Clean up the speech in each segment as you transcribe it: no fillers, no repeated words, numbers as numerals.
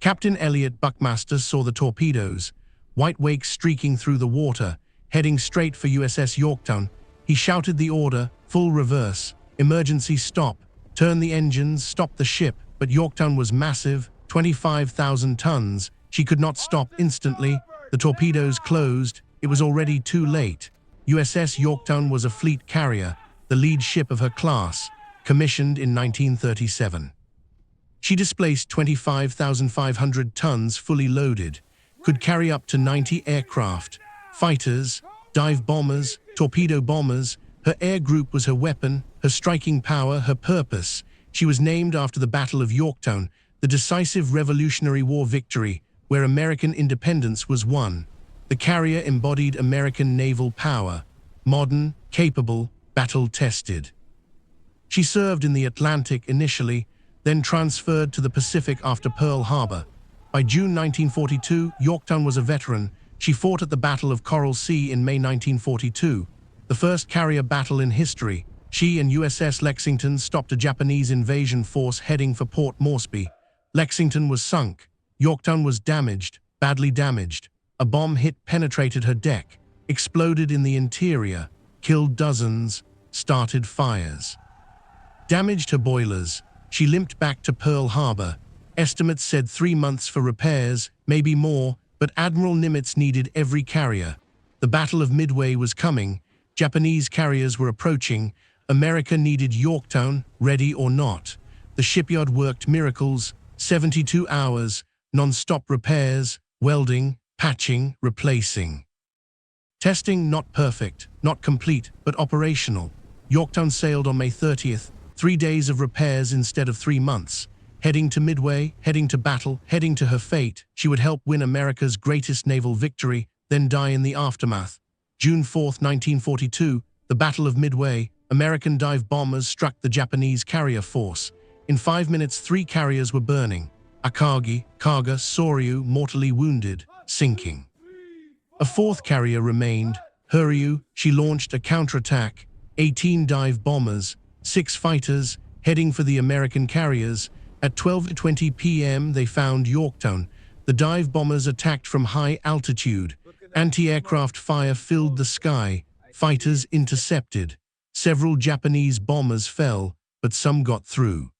Captain Elliot Buckmaster saw the torpedoes, white wakes streaking through the water, heading straight for USS Yorktown. He shouted the order, full reverse, emergency stop, turn the engines, stop the ship, but Yorktown was massive, 25,000 tons. She could not stop instantly. The torpedoes closed. It was already too late. USS Yorktown was a fleet carrier, the lead ship of her class, commissioned in 1937. She displaced 25,500 tons fully loaded, could carry up to 90 aircraft, fighters, dive bombers, torpedo bombers. Her air group was her weapon, her striking power, her purpose. She was named after the Battle of Yorktown, the decisive Revolutionary War victory, where American independence was won. The carrier embodied American naval power, modern, capable, battle-tested. She served in the Atlantic initially, then transferred to the Pacific after Pearl Harbor. By June 1942, Yorktown was a veteran. She fought at the Battle of Coral Sea in May 1942, the first carrier battle in history. She and USS Lexington stopped a Japanese invasion force heading for Port Moresby. Lexington was sunk. Yorktown was damaged, badly damaged. A bomb hit penetrated her deck, exploded in the interior, killed dozens, started fires. Damaged her boilers. She limped back to Pearl Harbor. Estimates said 3 months for repairs, maybe more, but Admiral Nimitz needed every carrier. The Battle of Midway was coming. Japanese carriers were approaching. America needed Yorktown, ready or not. The shipyard worked miracles, 72 hours, non-stop repairs, welding, patching, replacing. Testing not perfect, not complete, but operational. Yorktown sailed on May 30th, 3 days of repairs instead of 3 months. Heading to Midway, heading to battle, heading to her fate. She would help win America's greatest naval victory, then die in the aftermath. June 4, 1942, the Battle of Midway. American dive bombers struck the Japanese carrier force. In 5 minutes, 3 carriers were burning. Akagi, Kaga, Soryu, mortally wounded, sinking. A 4th carrier remained, Huryu. She launched a counterattack. 18 dive bombers, 6 fighters, heading for the American carriers. At 12:20 p.m. they found Yorktown. The dive bombers attacked from high altitude. Anti-aircraft fire filled the sky. Fighters intercepted. Several Japanese bombers fell, but some got through.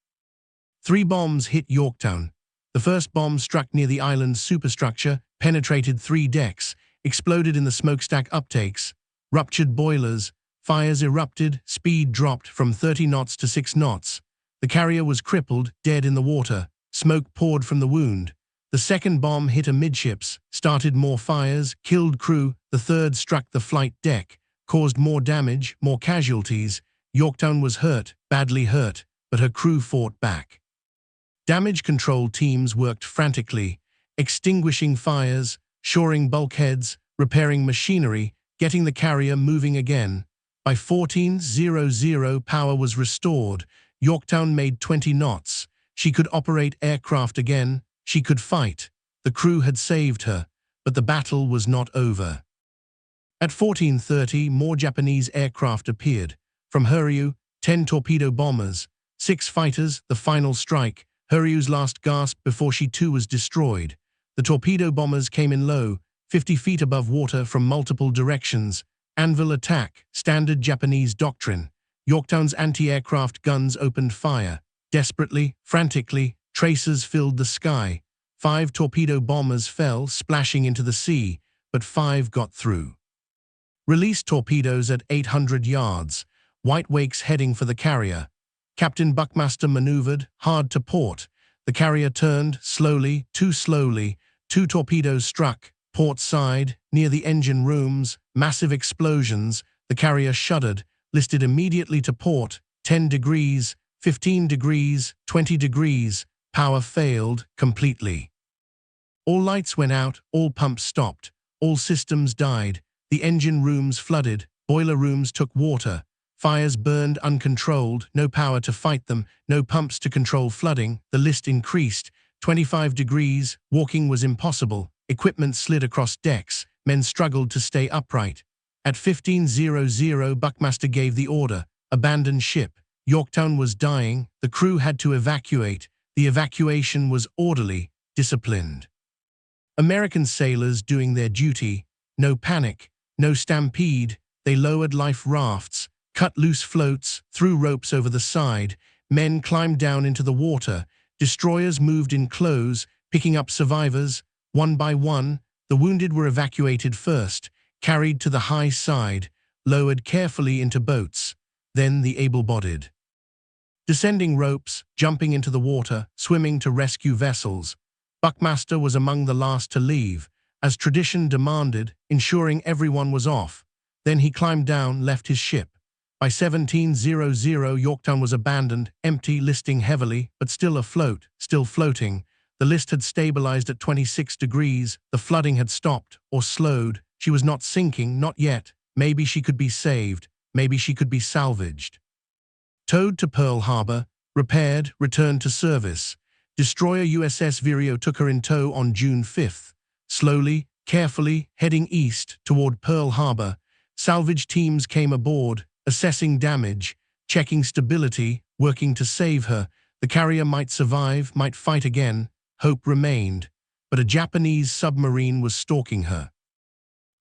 3 bombs hit Yorktown. The first bomb struck near the island's superstructure, penetrated 3 decks, exploded in the smokestack uptakes, ruptured boilers, fires erupted, speed dropped from 30 knots to 6 knots. The carrier was crippled, dead in the water. Smoke poured from the wound. The second bomb hit amidships, started more fires, killed crew. The third struck the flight deck, caused more damage, more casualties. Yorktown was hurt, badly hurt, but her crew fought back. Damage control teams worked frantically, extinguishing fires, shoring bulkheads, repairing machinery, getting the carrier moving again. By 14:00, power was restored. Yorktown made 20 knots. She could operate aircraft again. She could fight. The crew had saved her, but the battle was not over. At 14:30, more Japanese aircraft appeared. From Huryu, 10 torpedo bombers, 6 fighters, the final strike, Huryu's last gasp before she too was destroyed. The torpedo bombers came in low, 50 feet above water from multiple directions. Anvil attack, standard Japanese doctrine. Yorktown's anti-aircraft guns opened fire. Desperately, frantically, tracers filled the sky. 5 torpedo bombers fell, splashing into the sea, but 5 got through. Released torpedoes at 800 yards. White wakes heading for the carrier. Captain Buckmaster maneuvered, hard to port. The carrier turned, slowly, too slowly. 2 torpedoes struck, port side, near the engine rooms, massive explosions. The carrier shuddered, listed immediately to port. 10 degrees, 15 degrees, 20 degrees. Power failed completely. All lights went out, all pumps stopped, all systems died. The engine rooms flooded, boiler rooms took water. Fires burned uncontrolled, no power to fight them, no pumps to control flooding. The list increased. 25 degrees, walking was impossible. Equipment slid across decks. Men struggled to stay upright. At 15:00, Buckmaster gave the order, abandon ship. Yorktown was dying. The crew had to evacuate. The evacuation was orderly, disciplined. American sailors doing their duty, no panic, no stampede. They lowered life rafts, cut loose floats, threw ropes over the side. Men climbed down into the water. Destroyers moved in close, picking up survivors. One by one, the wounded were evacuated first, carried to the high side, lowered carefully into boats, then the able-bodied. Descending ropes, jumping into the water, swimming to rescue vessels. Buckmaster was among the last to leave, as tradition demanded, ensuring everyone was off. Then he climbed down, left his ship. By 1700, Yorktown was abandoned, empty, listing heavily, but still afloat, still floating. The list had stabilized at 26 degrees, the flooding had stopped, or slowed. She was not sinking, not yet. Maybe she could be saved, maybe she could be salvaged. Towed to Pearl Harbor, repaired, returned to service. Destroyer USS Vireo took her in tow on June 5th. Slowly, carefully, heading east toward Pearl Harbor, salvage teams came aboard, assessing damage, checking stability, working to save her. The carrier might survive, might fight again. Hope remained, but a Japanese submarine was stalking her.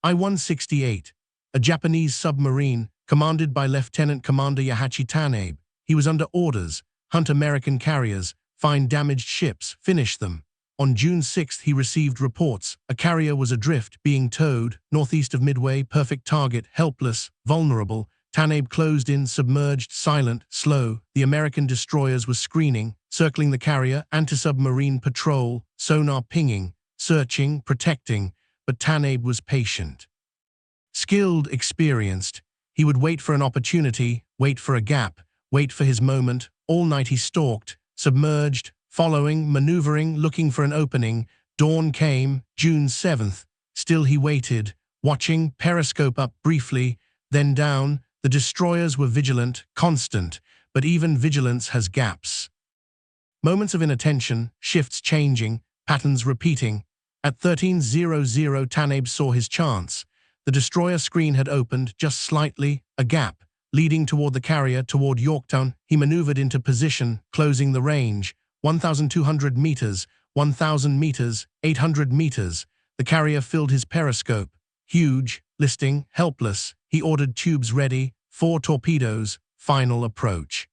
I-168, a Japanese submarine, commanded by Lieutenant Commander Yahachi Tanabe. He was under orders: hunt American carriers, find damaged ships, finish them. On June 6th, he received reports. A carrier was adrift, being towed, northeast of Midway, perfect target, helpless, vulnerable. Tanabe closed in, submerged, silent, slow. The American destroyers were screening, circling the carrier, anti-submarine patrol, sonar pinging, searching, protecting, but Tanabe was patient. Skilled, experienced, he would wait for an opportunity, wait for a gap, wait for his moment. All night he stalked, submerged, following, maneuvering, looking for an opening. Dawn came, June 7th. Still he waited, watching, periscope up briefly, then down. The destroyers were vigilant, constant, but even vigilance has gaps. Moments of inattention, shifts changing, patterns repeating. At 13:00, Tanabe saw his chance. The destroyer screen had opened, just slightly, a gap, leading toward the carrier, toward Yorktown. He maneuvered into position, closing the range. 1,200 meters, 1,000 meters, 800 meters. The carrier filled his periscope. Huge, listing, helpless. He ordered tubes ready, 4 torpedoes, final approach.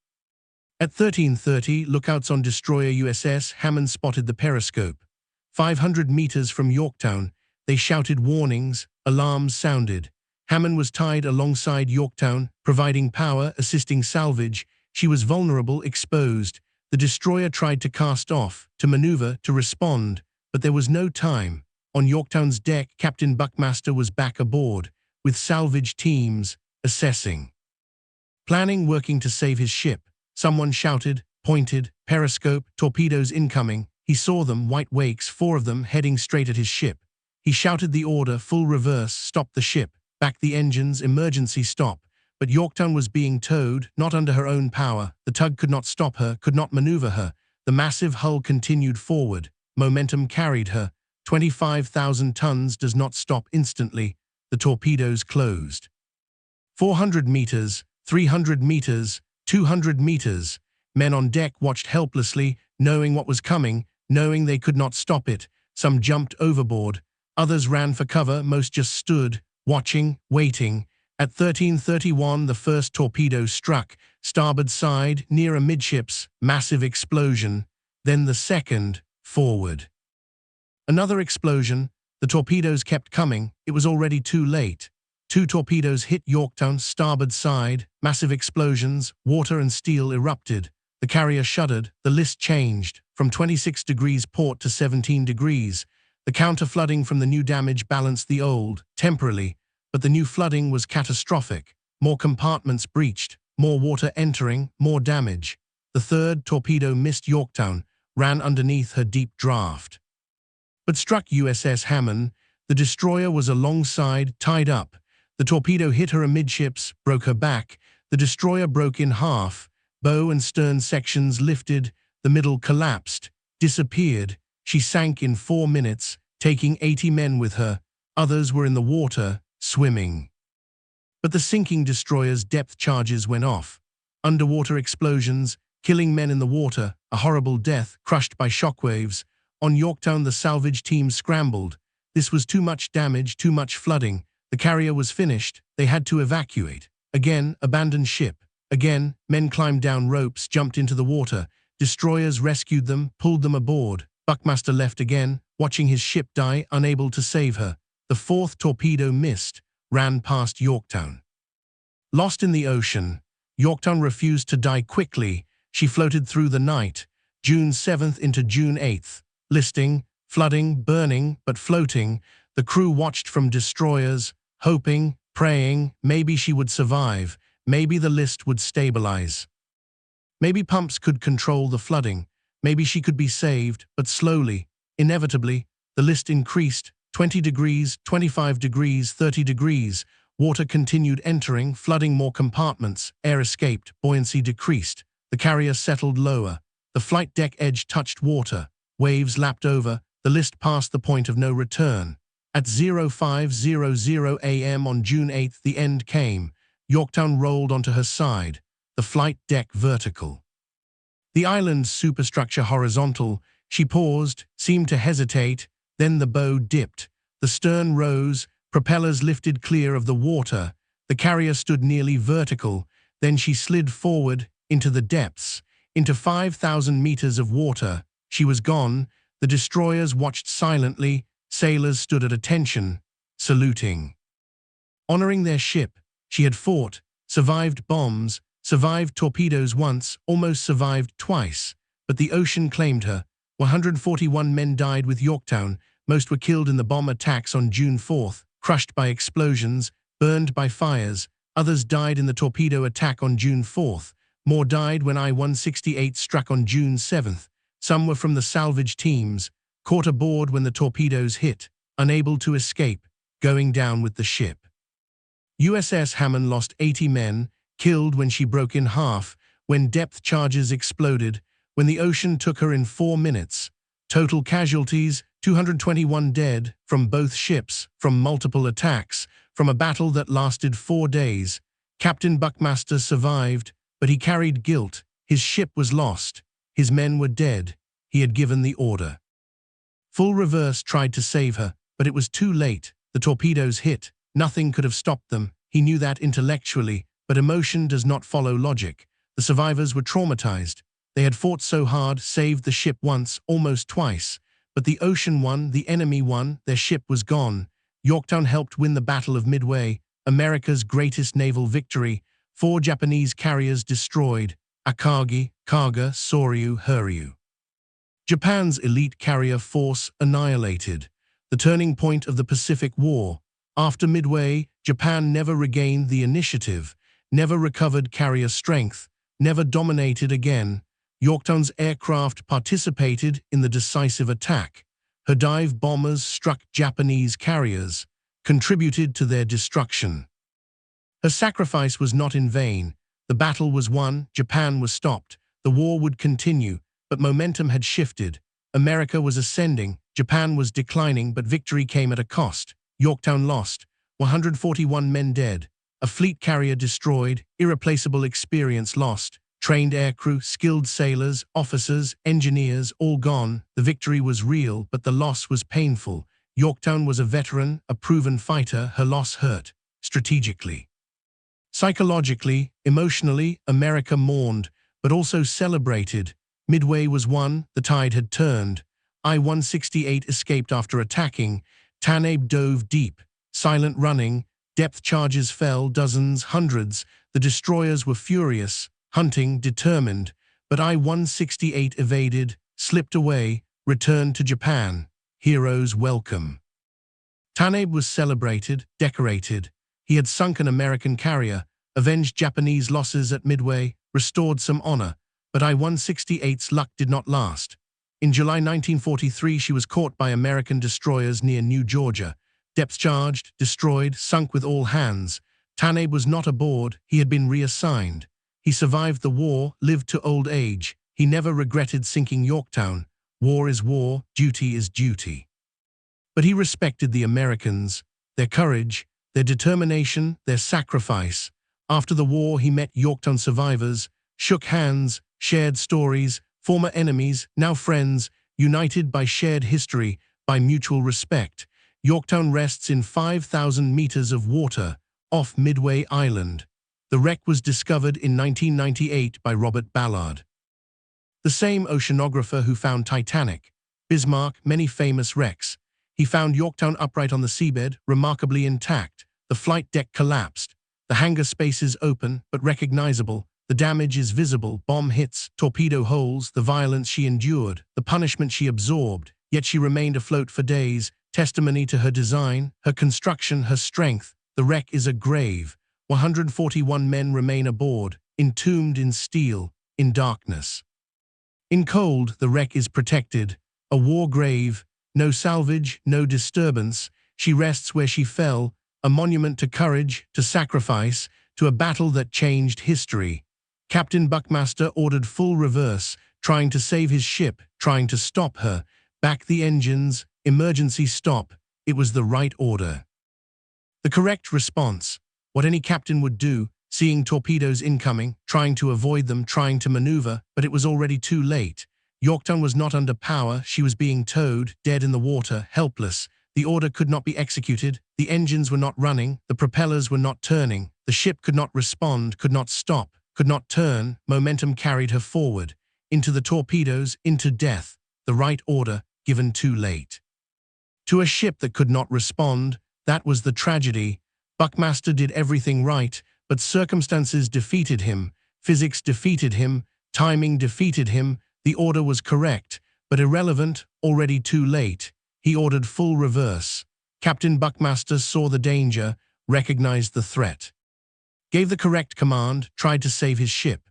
At 13:30, lookouts on destroyer USS Hammond spotted the periscope. 500 meters from Yorktown, they shouted warnings, alarms sounded. Hammond was tied alongside Yorktown, providing power, assisting salvage. She was vulnerable, exposed. The destroyer tried to cast off, to maneuver, to respond, but there was no time. On Yorktown's deck, Captain Buckmaster was back aboard, with salvage teams, assessing. Planning, working to save his ship. Someone shouted, pointed, periscope, torpedoes incoming. He saw them, white wakes, 4 of them, heading straight at his ship. He shouted the order, full reverse, stop the ship, back the engines, emergency stop. But Yorktown was being towed, not under her own power. The tug could not stop her, could not maneuver her. The massive hull continued forward. Momentum carried her. 25,000 tons does not stop instantly. The torpedoes closed. 400 meters, 300 meters, 200 meters. Men on deck watched helplessly, knowing what was coming, knowing they could not stop it. Some jumped overboard. Others ran for cover, most just stood, watching, waiting. At 13:31, the first torpedo struck, starboard side, near amidships, massive explosion. Then the second, forward. Another explosion. The torpedoes kept coming. It was already too late. 2 torpedoes hit Yorktown, starboard side, massive explosions, water and steel erupted. The carrier shuddered. The list changed, from 26 degrees port to 17 degrees. The counter-flooding from the new damage balanced the old, temporarily, but the new flooding was catastrophic. More compartments breached, more water entering, more damage. The third torpedo missed Yorktown, ran underneath her deep draft, but struck USS Hammond. The destroyer was alongside, tied up. The torpedo hit her amidships, broke her back. The destroyer broke in half. Bow and stern sections lifted. The middle collapsed, disappeared. She sank in 4 minutes, taking 80 men with her. Others were in the water, swimming. But the sinking destroyer's depth charges went off. Underwater explosions, killing men in the water, a horrible death, crushed by shockwaves. On Yorktown, the salvage team scrambled. This was too much damage, too much flooding. The carrier was finished. They had to evacuate. Again, abandoned ship. Again, men climbed down ropes, jumped into the water. Destroyers rescued them, pulled them aboard. Buckmaster left again, watching his ship die, unable to save her. The fourth torpedo missed, ran past Yorktown. Lost in the ocean, Yorktown refused to die quickly. She floated through the night, June 7th into June 8th. Listing, flooding, burning, but floating. The crew watched from destroyers, hoping, praying, maybe she would survive, maybe the list would stabilize. Maybe pumps could control the flooding, maybe she could be saved, but slowly, inevitably, the list increased, 20 degrees, 25 degrees, 30 degrees. Water continued entering, flooding more compartments, air escaped, buoyancy decreased. The carrier settled lower. The flight deck edge touched water. Waves lapped over. The list passed the point of no return. At 05:00 a.m. on June 8th, the end came. Yorktown rolled onto her side, the flight deck vertical. The island's superstructure horizontal. She paused, seemed to hesitate, then the bow dipped. The stern rose, propellers lifted clear of the water. The carrier stood nearly vertical. Then she slid forward, into the depths, into 5,000 meters of water. She was gone. The destroyers watched silently. Sailors stood at attention, saluting. Honoring their ship, she had fought, survived bombs, survived torpedoes once, almost survived twice. But the ocean claimed her. 141 men died with Yorktown. Most were killed in the bomb attacks on June 4th, crushed by explosions, burned by fires. Others died in the torpedo attack on June 4th. More died when I-168 struck on June 7th. Some were from the salvage teams, caught aboard when the torpedoes hit, unable to escape, going down with the ship. USS Hammond lost 80 men, killed when she broke in half, when depth charges exploded, when the ocean took her in 4 minutes. Total casualties, 221 dead, from both ships, from multiple attacks, from a battle that lasted 4 days. Captain Buckmaster survived, but he carried guilt. His ship was lost. His men were dead. He had given the order. Full Reverse tried to save her, but it was too late. The torpedoes hit. Nothing could have stopped them. He knew that intellectually, but emotion does not follow logic. The survivors were traumatized. They had fought so hard, saved the ship once, almost twice. But the ocean won, the enemy won, their ship was gone. Yorktown helped win the Battle of Midway, America's greatest naval victory. 4 Japanese carriers destroyed, Akagi, Kaga, Soryu, Hiryu. Japan's elite carrier force annihilated. The turning point of the Pacific War. After Midway, Japan never regained the initiative, never recovered carrier strength, never dominated again. Yorktown's aircraft participated in the decisive attack. Her dive bombers struck Japanese carriers, contributed to their destruction. Her sacrifice was not in vain. The battle was won, Japan was stopped. The war would continue, but momentum had shifted. America was ascending, Japan was declining, but victory came at a cost. Yorktown lost, 141 men dead, a fleet carrier destroyed, irreplaceable experience lost. Trained aircrew, skilled sailors, officers, engineers, all gone. The victory was real, but the loss was painful. Yorktown was a veteran, a proven fighter. Her loss hurt, strategically. Psychologically, emotionally, America mourned, but also celebrated. Midway was won, the tide had turned. I-168 escaped after attacking. Tanabe dove deep, silent running. Depth charges fell, dozens, hundreds. The destroyers were furious, hunting, determined, but I-168 evaded, slipped away, returned to Japan. Heroes welcome. Tanabe was celebrated, decorated. He had sunk an American carrier, avenged Japanese losses at Midway, restored some honor, but I-168's luck did not last. In July 1943, she was caught by American destroyers near New Georgia. Depth charged, destroyed, sunk with all hands. Tanabe was not aboard, he had been reassigned. He survived the war, lived to old age. He never regretted sinking Yorktown. War is war, duty is duty. But he respected the Americans, their courage, their determination, their sacrifice. After the war, he met Yorktown survivors, shook hands, shared stories, former enemies, now friends. united by shared history, by mutual respect. Yorktown rests in 5,000 meters of water, off Midway Island. The wreck was discovered in 1998 by Robert Ballard, the same oceanographer who found Titanic, Bismarck, many famous wrecks. He found Yorktown upright on the seabed, remarkably intact. The flight deck collapsed. The hangar spaces open, but recognizable. The damage is visible, bomb hits, torpedo holes, the violence she endured, the punishment she absorbed, yet she remained afloat for days, testimony to her design, her construction, her strength. The wreck is a grave. 141 men remain aboard, entombed in steel, in darkness. In cold, the wreck is protected, a war grave, no salvage, no disturbance. She rests where she fell, a monument to courage, to sacrifice, to a battle that changed history. Captain Buckmaster ordered full reverse, trying to save his ship, trying to stop her. Back the engines, emergency stop. It was the right order. The correct response, what any captain would do, seeing torpedoes incoming, trying to avoid them, trying to maneuver, but it was already too late. Yorktown was not under power, she was being towed, dead in the water, helpless. The order could not be executed, the engines were not running, the propellers were not turning, the ship could not respond, could not stop, could not turn. Momentum carried her forward, into the torpedoes, into death. The right order, given too late. To a ship that could not respond, that was the tragedy. Buckmaster did everything right, but circumstances defeated him, physics defeated him, timing defeated him. The order was correct, but irrelevant, already too late. He ordered full reverse. Captain Buckmaster saw the danger, recognized the threat, gave the correct command, tried to save his ship.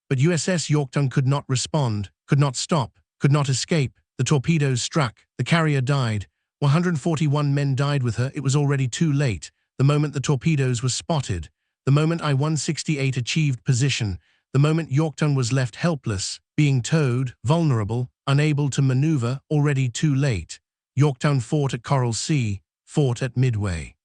But USS Yorktown could not respond, could not stop, could not escape. The torpedoes struck, the carrier died. 141 men died with her. It was already too late. The moment the torpedoes were spotted, the moment I-168 achieved position, the moment Yorktown was left helpless, being towed, vulnerable, unable to maneuver, already too late. Yorktown fought at Coral Sea, fought at Midway.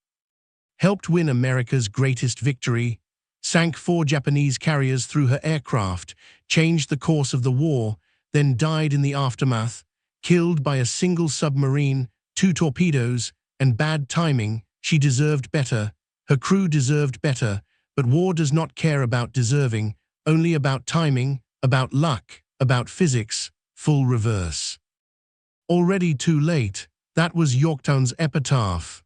Helped win America's greatest victory, sank 4 Japanese carriers through her aircraft, changed the course of the war, then died in the aftermath, killed by a single submarine, 2 torpedoes, and bad timing. She deserved better, her crew deserved better, but war does not care about deserving, only about timing, about luck, about physics. Full reverse. Already too late, that was Yorktown's epitaph.